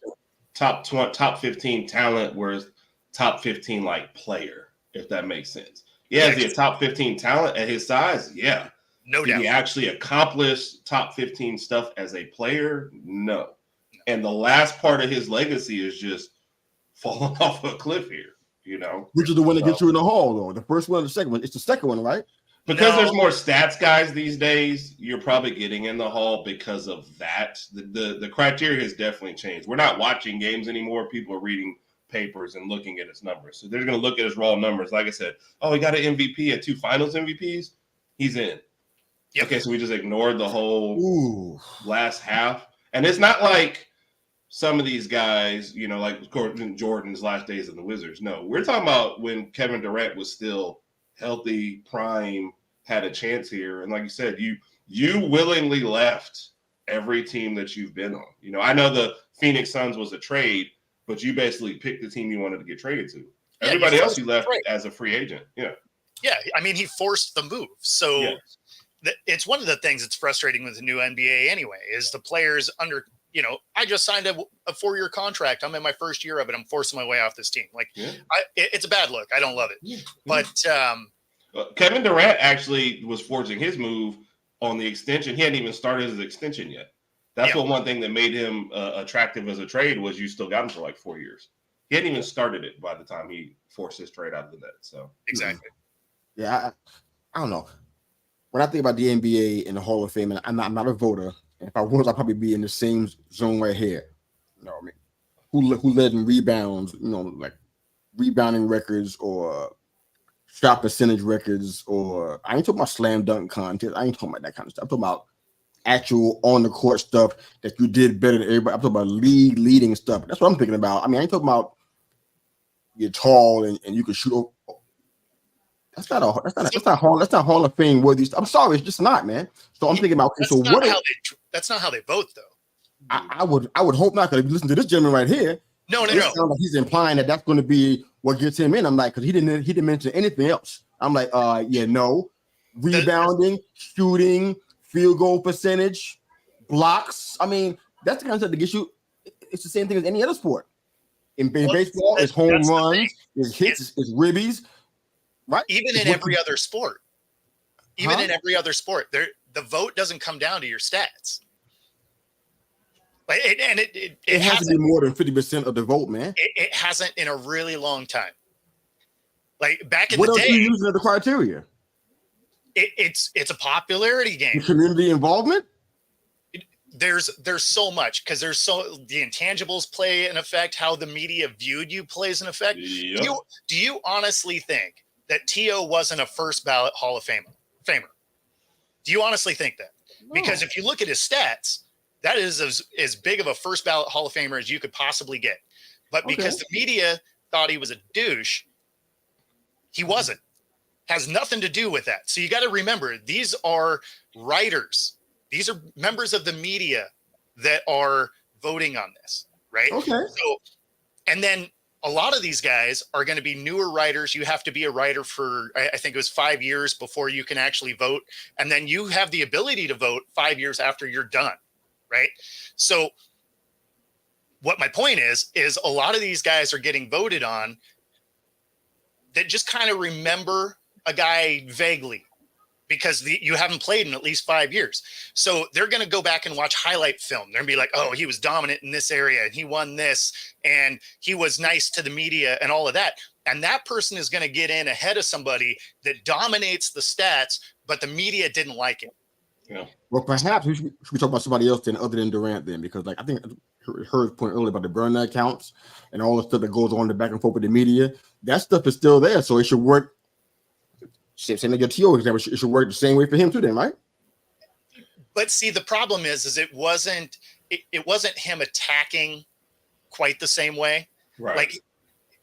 top 15 talent, whereas top 15 like player, if that makes sense. Yeah, is he a top 15 talent at his size? Yeah. No Did doubt. he actually accomplish top 15 stuff as a player? No. And the last part of his legacy is just falling off a cliff here, you know. Which is the one that gets you in the hall, though. The first one or the second one? It's the second one, right? Because there's more stats guys these days, you're probably getting in the hall because of that. The criteria has definitely changed. We're not watching games anymore. People are reading papers and looking at his numbers. So they're going to look at his raw numbers. Like I said, oh, he got an MVP and 2 finals MVPs. He's in. Yep. Okay, so we just ignored the whole last half. And it's not like some of these guys, you know, like Jordan's last days in the Wizards. No, we're talking about when Kevin Durant was still healthy, prime, had a chance here. And like you said, you willingly left every team that you've been on. You know, I know the Phoenix Suns was a trade, but you basically picked the team you wanted to get traded to. Everybody else you left as a free agent. Yeah. Yeah. I mean, he forced the move. So it's one of the things that's frustrating with the new NBA anyway, is the players under, you know, I just signed a 4-year contract. I'm in my first year of it. I'm forcing my way off this team. Like, it's a bad look. I don't love it. Yeah. But Kevin Durant actually was forcing his move on the extension. He hadn't even started his extension yet. That's one thing that made him attractive as a trade was you still got him for like 4 years. He hadn't even started it by the time he forced his trade out of the net. So exactly. Yeah, I don't know. When I think about the NBA and the Hall of Fame, and I'm not a voter. And if I was, I'd probably be in the same zone right here. You know what I mean? Who led in rebounds, you know, like rebounding records or shot percentage records, or I ain't talking about slam dunk contest. I ain't talking about that kind of stuff. I'm talking about actual on the court stuff that you did better than everybody. I'm talking about league leading stuff. That's what I'm thinking about. I mean, I ain't talking about you're tall and you can shoot. That's not Hall of Fame worthy stuff. I'm sorry, it's just not, man. So I'm thinking about that's not how they vote, though. I would hope not, because if you listen to this gentleman right here, no. Sounds like he's implying that that's going to be what gets him in. I'm like, because he didn't mention anything else. I'm like, rebounding, shooting, field goal percentage, blocks. I mean, that's the kind of stuff that gets you. It's the same thing as any other sport. In baseball, it's home runs, it's hits, it's ribbies. Right. Even in every other sport, the vote doesn't come down to your stats. Like, it has to be more than 50% of the vote, man. It hasn't in a really long time. Like back in the day, what else are you using as the criteria? It's a popularity game. Community involvement. There's so much, because the intangibles play an effect. How the media viewed you plays an effect. Yep. Do you honestly think that T.O. wasn't a first ballot Hall of Famer? Do you honestly think that? No. Because if you look at his stats, that is as big of a first ballot Hall of Famer as you could possibly get. But because the media thought he was a douche, he wasn't. Has nothing to do with that. So you got to remember, these are writers. These are members of the media that are voting on this, right? Okay. So, and then a lot of these guys are going to be newer writers. You have to be a writer for, I think it was 5 years before you can actually vote. And then you have the ability to vote 5 years after you're done, right? So what my point is a lot of these guys are getting voted on that just kind of remember a guy vaguely, because you haven't played in at least 5 years. So they're going to go back and watch highlight film. They're going to be like, oh, he was dominant in this area and he won this and he was nice to the media and all of that. And that person is going to get in ahead of somebody that dominates the stats, but the media didn't like it. Yeah. Well, perhaps we should talk about somebody else then, other than Durant, then, because like I think her point earlier about the burner accounts and all the stuff that goes on in the back and forth with the media. That stuff is still there, so it should work. Same like your T.O. example, it should work the same way for him too, then, right? But see, the problem is it wasn't him attacking quite the same way, right? Like,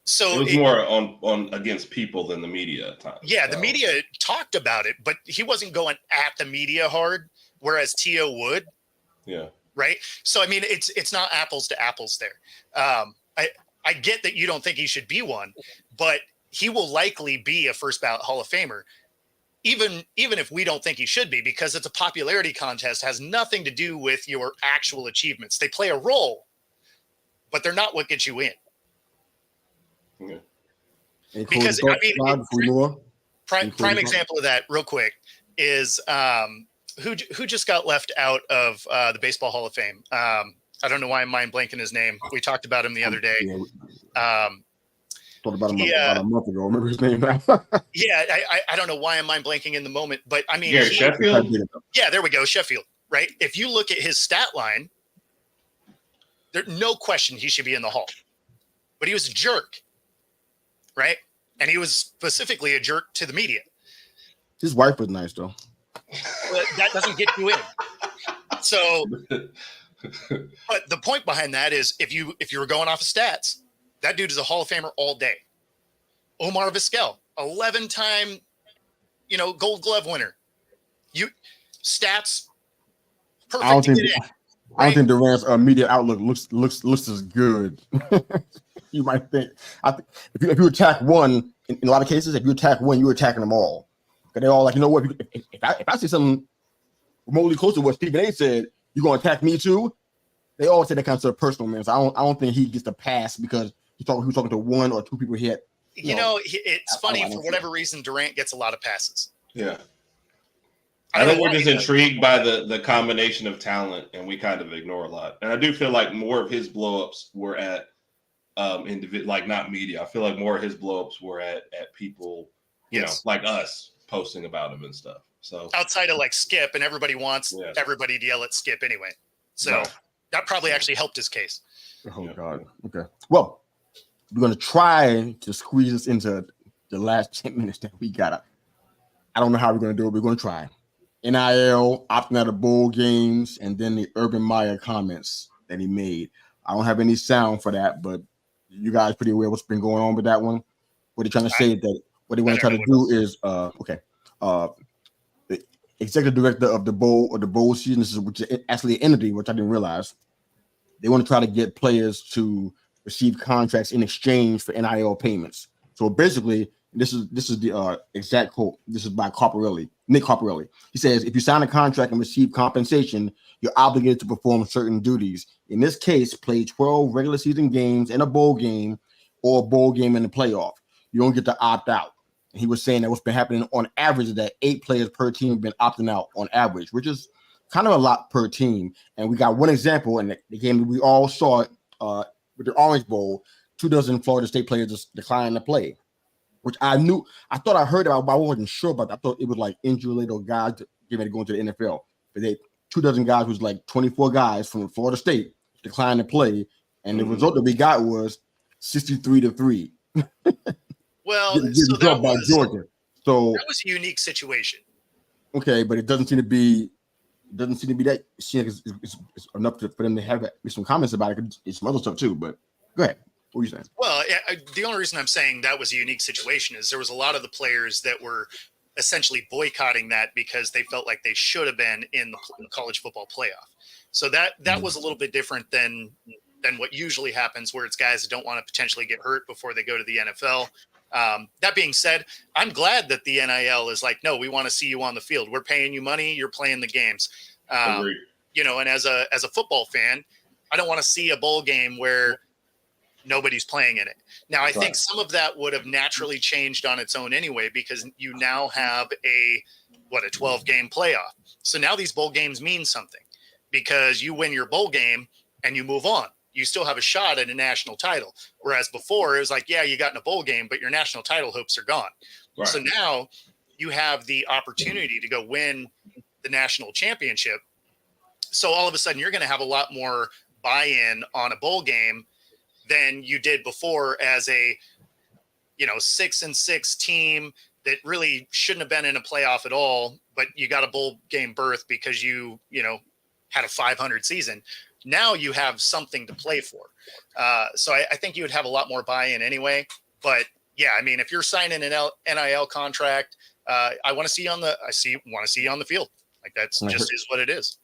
so it was more on against people than the media at times. Yeah, the media talked about it, but he wasn't going at the media hard, whereas T.O. would. Yeah. Right. So I mean, it's not apples to apples there. I get that you don't think he should be one, but he will likely be a first ballot Hall of Famer. even if we don't think he should be, because it's a popularity contest, has nothing to do with your actual achievements. They play a role, but they're not what gets you in. Yeah. Because I mean, prime example of that, real quick, is who just got left out of the Baseball Hall of Fame. I don't know why I'm mind blanking his name. We talked about him the other day. Talked about him about a month ago. Remember his name now? Yeah, I don't know why I'm mind blanking in the moment, but I mean, Sheffield. Yeah, there we go, Sheffield. Right? If you look at his stat line, there's no question he should be in the Hall, but he was a jerk, right? And he was specifically a jerk to the media. His wife was nice though. But that doesn't get you in. So, but the point behind that is, if you were going off of stats, that dude is a Hall of Famer all day. Omar Vizquel, 11-time, Gold Glove winner. Stats perfect to get in. I don't think Durant's media outlook looks as good. You might think. If you attack one, in a lot of cases, if you attack one, you're attacking them all. Because they're all like, you know what? If I say something remotely close to what Stephen A. said, you're gonna attack me too. They all say that kind of stuff personal, man. So I don't think he gets the pass because he was talking to one or two people he had. It's funny, for whatever reason, Durant gets a lot of passes. Yeah. I think we're just intrigued by the combination of talent, and we kind of ignore a lot. And I do feel like more of his blowups were at not media. I feel like more of his blowups were at people, like us posting about him and stuff. So outside of like Skip, and everybody wants everybody to yell at Skip anyway. So that probably actually helped his case. Oh God. Okay. Well, we're gonna try to squeeze us into the last 10 minutes that we got. I don't know how we're gonna do it. We're gonna try. NIL, opting out of bowl games, and then the Urban Meyer comments that he made. I don't have any sound for that, but you guys pretty aware what's been going on with that one. What they're trying to say is that what they want to try to do is the executive director of the bowl season, which is actually an entity, which I didn't realize. They want to try to get players to receive contracts in exchange for NIL payments. So basically, this is the exact quote. This is by Nick Carparelli. He says, if you sign a contract and receive compensation, you're obligated to perform certain duties. In this case, play 12 regular season games and a bowl game, or a bowl game in the playoff. You don't get to opt out. And he was saying that what's been happening on average is that 8 players per team have been opting out on average, which is kind of a lot per team. And we got one example in the game we all saw it with the Orange Bowl. 24 Florida State players just declined to play, which I thought I heard about, but I wasn't sure about that. I thought it was like injury-related or guys getting ready to go into the NFL. But 24 guys was like 24 guys from Florida State declined to play, and the result that we got was 63-3. Well, so that by Georgia. So that was a unique situation. Okay, but it doesn't seem to be that. It seems like it's enough for them to have some comments about it. It's some other stuff too. But go ahead. What are you saying? Well, the only reason I'm saying that was a unique situation is there was a lot of the players that were essentially boycotting that because they felt like they should have been in the college football playoff. So that was a little bit different than what usually happens, where it's guys that don't want to potentially get hurt before they go to the NFL. That being said, I'm glad that the NIL is like, no, we want to see you on the field. We're paying you money. You're playing the games. And as a football fan, I don't want to see a bowl game where nobody's playing in it. Now, I think some of that would have naturally changed on its own anyway, because you now have a 12-game playoff. So now these bowl games mean something, because you win your bowl game and you move on. You still have a shot at a national title. Whereas before it was like, yeah, you got in a bowl game, but your national title hopes are gone. Right. So now you have the opportunity to go win the national championship. So all of a sudden you're going to have a lot more buy-in on a bowl game than you did before as a 6-6 team that really shouldn't have been in a playoff at all, but you got a bowl game berth because you had a 500 season. Now you have something to play for. So I think you would have a lot more buy-in anyway. But yeah, I mean, if you're signing an NIL contract, I want to see you on the field. Like that's just is what it is.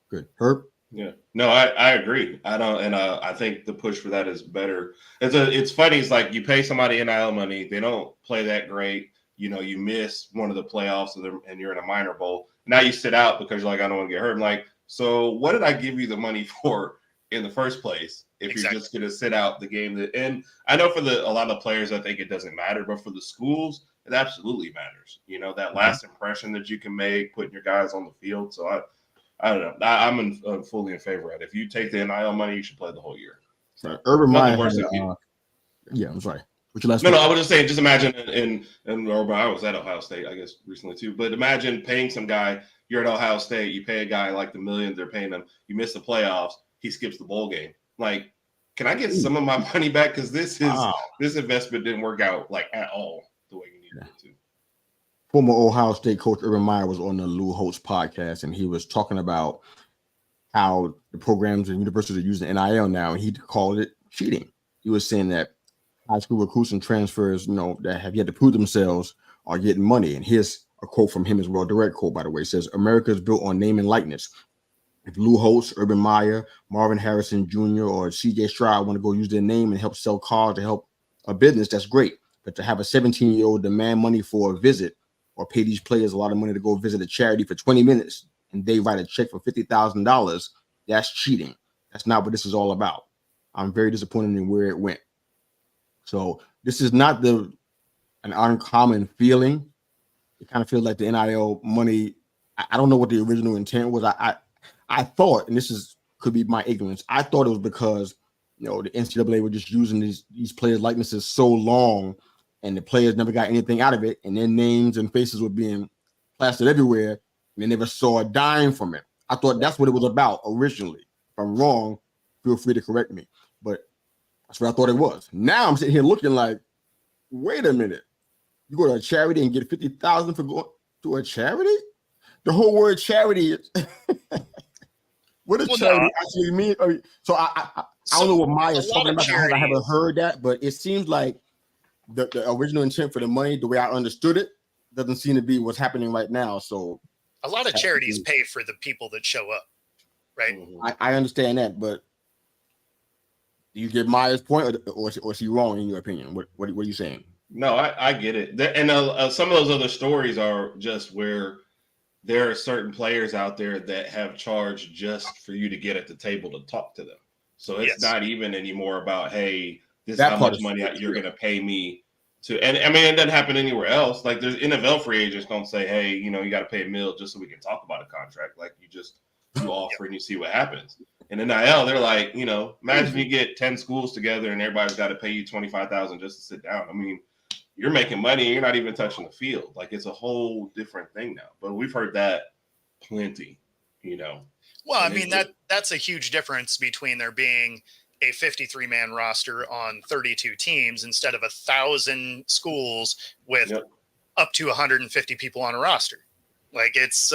Good. Herb? Yeah. No, I agree. I think the push for that is better. It's funny. It's like you pay somebody NIL money. They don't play that great. you miss one of the playoffs and you're in a minor bowl. Now you sit out because you're like, I don't want to get hurt. I'm like, so what did I give you the money for in the first place if you're just going to sit out the game? And I know for a lot of players, I think it doesn't matter, but for the schools, it absolutely matters. That last impression that you can make, putting your guys on the field. So I don't know. I'm fully in favor of it. If you take the NIL money, you should play the whole year. So Urban Meyer. Yeah, I'm sorry. No, I was just saying, just imagine in Urban, I was at Ohio State, I guess, recently too. But imagine paying some guy, you're at Ohio State, you pay a guy like the million they're paying him, you miss the playoffs, he skips the bowl game. Like, can I get some of my money back? Because this investment didn't work out like at all the way you needed it to. Former Ohio State coach Urban Meyer was on the Lou Holtz podcast, and he was talking about how the programs and universities are using NIL now, and he called it cheating. He was saying that high school recruits and transfers, that have yet to prove themselves are getting money. And here's a quote from him as well, direct quote, by the way. It says, America is built on name and likeness. If Lou Holtz, Urban Meyer, Marvin Harrison Jr., or CJ Stroud want to go use their name and help sell cars to help a business, that's great. But to have a 17-year-old demand money for a visit or pay these players a lot of money to go visit a charity for 20 minutes and they write a check for $50,000, that's cheating. That's not what this is all about. I'm very disappointed in where it went. So this is not an uncommon feeling. It kind of feels like the NIL money. I don't know what the original intent was. I thought, and could be my ignorance, I thought it was because the NCAA were just using these players' likenesses so long, and the players never got anything out of it, and their names and faces were being plastered everywhere, and they never saw a dime from it. I thought that's what it was about originally. If I'm wrong, feel free to correct me. But that's what I thought it was. Now I'm sitting here looking like, wait a minute. You go to a charity and get $50,000 for going to a charity? The whole word charity is what does charity actually mean? So I don't know what Maya's talking about. I haven't heard that, but it seems like the original intent for the money, the way I understood it, doesn't seem to be what's happening right now. So a lot of charities pay for the people that show up, right? I understand that, but do you get Maya's point, or is he wrong in your opinion? What are you saying? No, I get it. And some of those other stories are just where there are certain players out there that have charged just for you to get at the table to talk to them. So it's not even anymore about, hey, this is how much money you're going to pay me to. And I mean, it doesn't happen anywhere else. Like there's NFL free agents don't say, hey, you got to pay $1 million just so we can talk about a contract. Like you offer and you see what happens. And in NIL, they're like, imagine you get 10 schools together and everybody's got to pay you $25,000 just to sit down. I mean, you're making money and you're not even touching the field. Like it's a whole different thing now. But we've heard that plenty, Well, I mean, that's a huge difference between there being a 53-man roster on 32 teams instead of 1,000 schools with up to 150 people on a roster. Like it's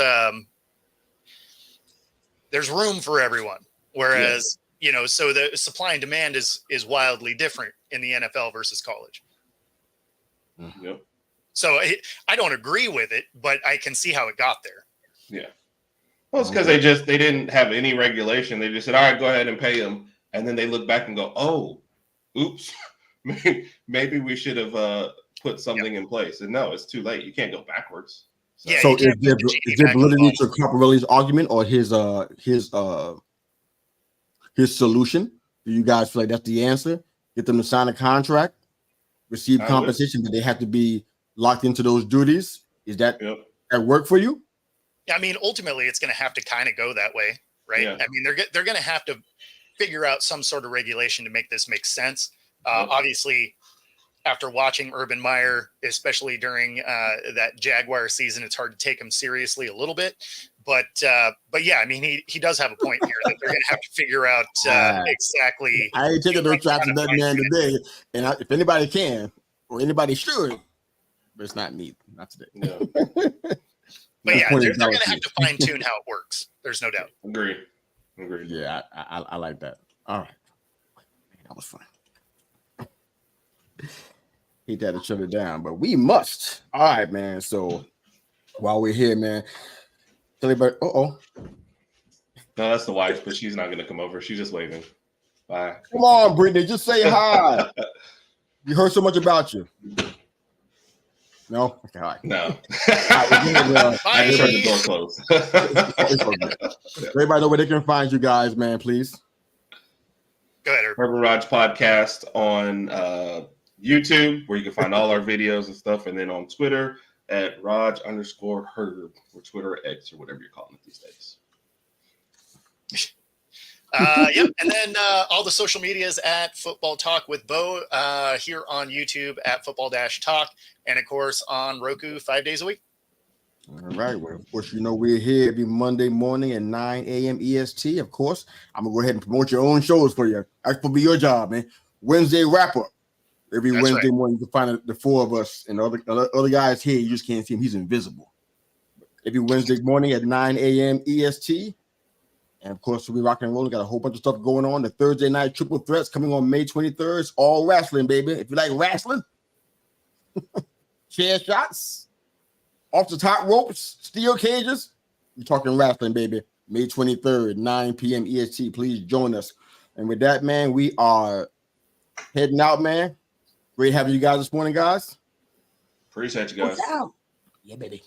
there's room for everyone. Whereas, so the supply and demand is wildly different in the NFL versus college. Yep. So I don't agree with it, but I can see how it got there. Yeah. Well, it's because they didn't have any regulation. They just said, all right, go ahead and pay them. And then they look back and go, oh, oops, maybe we should have put something in place. And no, it's too late. You can't go backwards. So is there validity to Caparelli's argument or his solution? Do you guys feel like that's the answer? Get them to sign a contract, receive compensation, but they have to be locked into those duties. Is that that work for you? Yeah, I mean, ultimately, it's going to have to kind of go that way, right? Yeah. I mean, they're going to have to figure out some sort of regulation to make this make sense. Obviously, after watching Urban Meyer, especially during that Jaguar season, it's hard to take him seriously a little bit. But yeah, I mean, he does have a point here that they're going to have to figure out exactly. I ain't taking no shots at that man today, and if anybody can or anybody should, but it's not me, not today. No. But yeah, they're going to have to fine tune how it works. There's no doubt. Agree. Yeah, I like that. All right, that was fun. Hate that to shut it down, but we must. All right, man. So while we're here, man, tell everybody. No, that's the wife, but she's not going to come over. She's just waving. Bye. Come on, Brittany, just say hi. We heard so much about you. No? Okay, all right. No. Bye. I just heard the door close. It's okay. Everybody know where they can find you guys, man, please. Go ahead, Herb. Herb Raj podcast on YouTube, where you can find all our videos and stuff, and then on Twitter at Raj_Herb, or Twitter or X, or whatever you're calling it these days. Yep, and then all the social medias at Football Talk with Bo, here on YouTube at Football-Talk, and of course on Roku 5 days a week. All right. Well, of course, you know we're here every Monday morning at 9 a.m. EST. Of course, I'm gonna go ahead and promote your own shows for you. That's gonna be your job, man. Wednesday wrap up. Every That's Wednesday right. morning, you can find the four of us, and the other guys here. You just can't see him; he's invisible. Every Wednesday morning at 9 a.m. EST. And of course, we'll be rocking and rolling. Got a whole bunch of stuff going on. The Thursday night triple threats coming on May 23rd. It's all wrestling, baby. If you like wrestling, chair shots, off the top ropes, steel cages, you're talking wrestling, baby. May 23rd, 9 p.m. EST. Please join us. And with that, man, we are heading out, man. Great having you guys this morning, guys. Appreciate you guys. Yeah, baby.